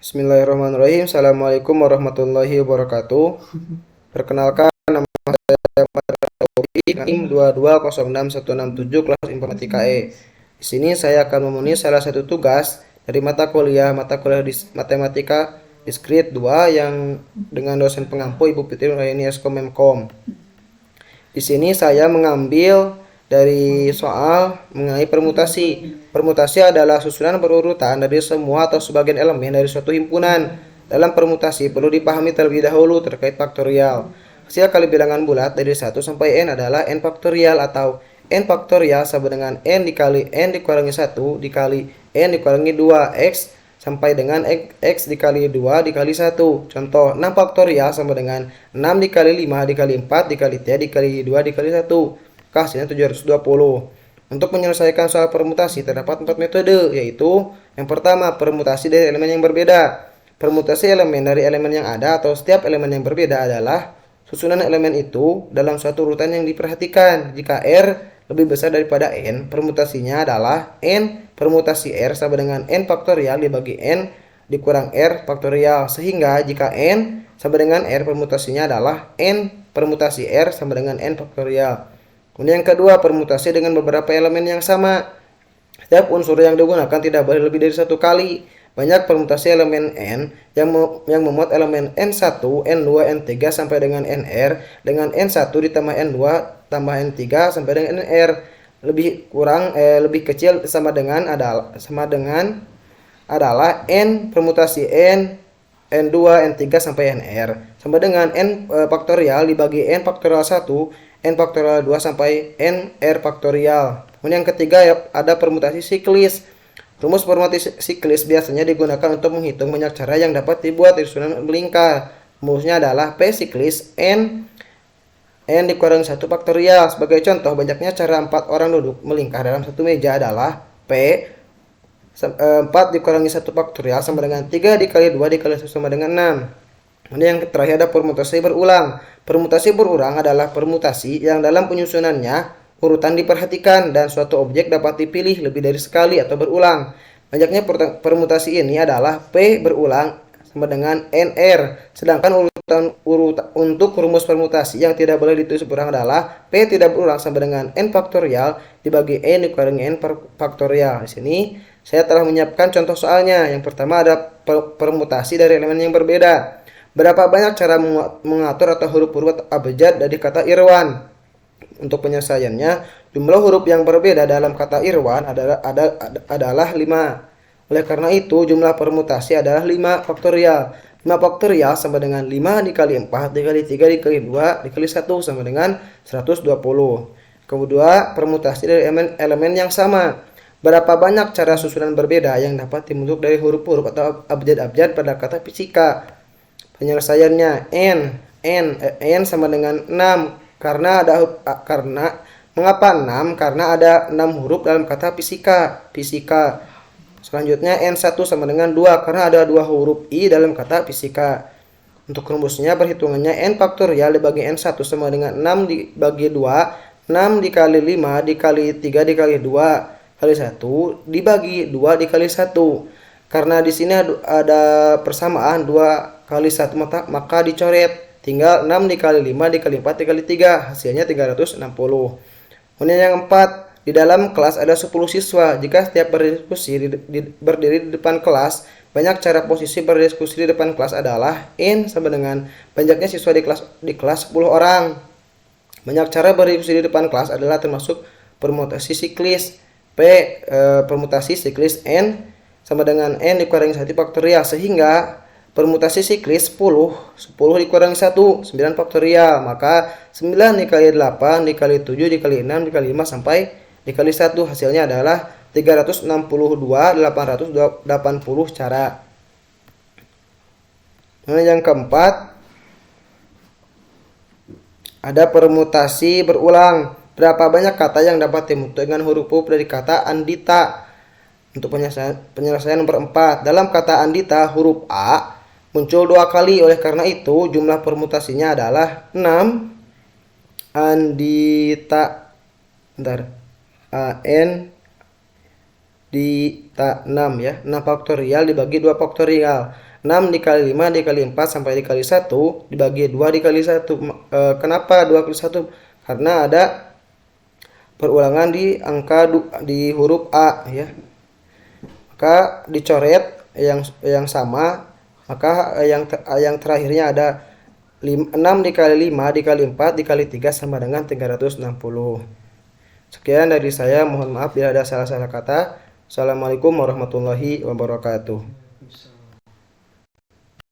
Bismillahirrahmanirrahim. Assalamualaikum warahmatullahi wabarakatuh. Perkenalkan, nama saya NIM 22066167 kelas Informatika E. Di sini saya akan memenuhi salah satu tugas dari mata kuliah Matematika Diskrit 2 yang dengan dosen pengampu Ibu Fitri Nurayani Eskom Memkom. Di sini saya mengambil dari soal mengenai permutasi. Permutasi adalah susunan berurutan dari semua atau sebagian elemen dari suatu himpunan. Dalam permutasi perlu dipahami terlebih dahulu terkait faktorial. Hasil kali bilangan bulat dari 1 sampai n adalah n faktorial atau n faktorial sama dengan n dikali n dikurangi 1 dikali n dikurangi 2x sampai dengan x dikali 2 dikali 1. Contoh, 6 faktorial sama dengan 6 dikali 5 dikali 4 dikali 3 dikali 2 dikali 1. Hasilnya 720. Untuk menyelesaikan soal permutasi terdapat 4 metode, yaitu yang pertama, permutasi dari elemen yang berbeda. Permutasi elemen dari elemen yang ada atau setiap elemen yang berbeda adalah susunan elemen itu dalam suatu urutan yang diperhatikan. Jika R lebih besar daripada N, permutasinya adalah N permutasi R sama dengan N faktorial dibagi N dikurang R faktorial. Sehingga jika N sama dengan R, permutasinya adalah N permutasi R sama dengan N faktorial. Kemudian yang kedua, permutasi dengan beberapa elemen yang sama. Setiap unsur yang digunakan tidak boleh lebih dari satu kali. Banyak permutasi elemen N yang memuat elemen N1, N2, N3 sampai dengan Nr dengan N1 ditambah N2 tambah N3 sampai dengan Nr lebih kecil sama dengan adalah N permutasi N, N2, N3 sampai Nr sama dengan N faktorial dibagi N faktorial 1, N faktorial 2 sampai Nr faktorial. Kemudian yang ketiga ada permutasi siklis. Rumus permutasi siklis biasanya digunakan untuk menghitung banyak cara yang dapat dibuat dari susunan melingkar. Rumusnya adalah P siklis N dikurangi 1 faktorial. Sebagai contoh, banyaknya cara 4 orang duduk melingkar dalam satu meja adalah P 4 dikurangi 1 faktorial sama dengan 3 dikali 2 dikali 1 sama dengan 6. Kemudian yang terakhir ada permutasi berulang. Permutasi berulang adalah permutasi yang dalam penyusunannya urutan diperhatikan dan suatu objek dapat dipilih lebih dari sekali atau berulang. Banyaknya permutasi ini adalah P berulang sama dengan NR. Sedangkan urutan untuk rumus permutasi yang tidak boleh ditulis berulang adalah P tidak berulang sama dengan N faktorial dibagi N dikurangi N faktorial. Di sini saya telah menyiapkan contoh soalnya. Yang pertama ada permutasi dari elemen yang berbeda. Berapa banyak cara mengatur atau huruf-huruf abjad dari kata Irwan? Untuk penyelesaiannya, jumlah huruf yang berbeda dalam kata Irwan adalah 5. Oleh karena itu, jumlah permutasi adalah 5 faktorial. 5 faktorial sama dengan 5 dikali 4 dikali 3 dikali 2 dikali 1 sama dengan 120. Kedua, permutasi dari elemen yang sama. Berapa banyak cara susunan berbeda yang dapat dibentuk dari huruf-huruf atau abjad-abjad pada kata fisika? Penyelesaiannya N sama dengan 6. Mengapa 6? Karena ada 6 huruf dalam kata fisika. Selanjutnya N1 sama dengan 2 karena ada 2 huruf I dalam kata fisika. Untuk rumusnya perhitungannya N faktorial dibagi N1 sama dengan 6 dibagi 2, 6 dikali 5 dikali 3 dikali 2 kali 1 dibagi 2 dikali 1. Karena di sini ada persamaan 2 kali 1 maka dicoret. Tinggal 6 dikali 5 dikali 4 dikali 3. Hasilnya 360. Kemudian yang 4. Di dalam kelas ada 10 siswa. Jika setiap berdiri di depan kelas, banyak cara posisi berdiskusi di depan kelas adalah N sama dengan banyaknya siswa di kelas 10 orang. Banyak cara berdiskusi di depan kelas adalah termasuk permutasi siklis. P permutasi siklis N sama dengan N dikurangi 1 faktorial. Sehingga permutasi siklis 10 dikurangi 1, 9 faktorial. Maka 9 dikali 8 dikali 7 dikali 6 dikali 5 sampai dikali 1. Hasilnya adalah 362.880 cara. Nah, yang keempat ada permutasi berulang. Berapa banyak kata yang dapat dibentuk dengan huruf-huruf dari kata Andita? Untuk penyelesaian nomor 4. Dalam kata Andita, huruf A muncul 2 kali. Oleh karena itu, jumlah permutasinya adalah 6. Andita. A N 6 ya. 6 faktorial dibagi 2 faktorial. 6 dikali 5 dikali 4 sampai dikali 1 dibagi 2 dikali 1. Kenapa 2 kali 1? Karena ada perulangan di angka di huruf A ya. Maka dicoret yang sama, maka yang terakhirnya ada 6 dikali 5 dikali 4 dikali 3 sama dengan 360. Sekian dari saya, mohon maaf bila ada salah-salah kata. Assalamualaikum warahmatullahi wabarakatuh.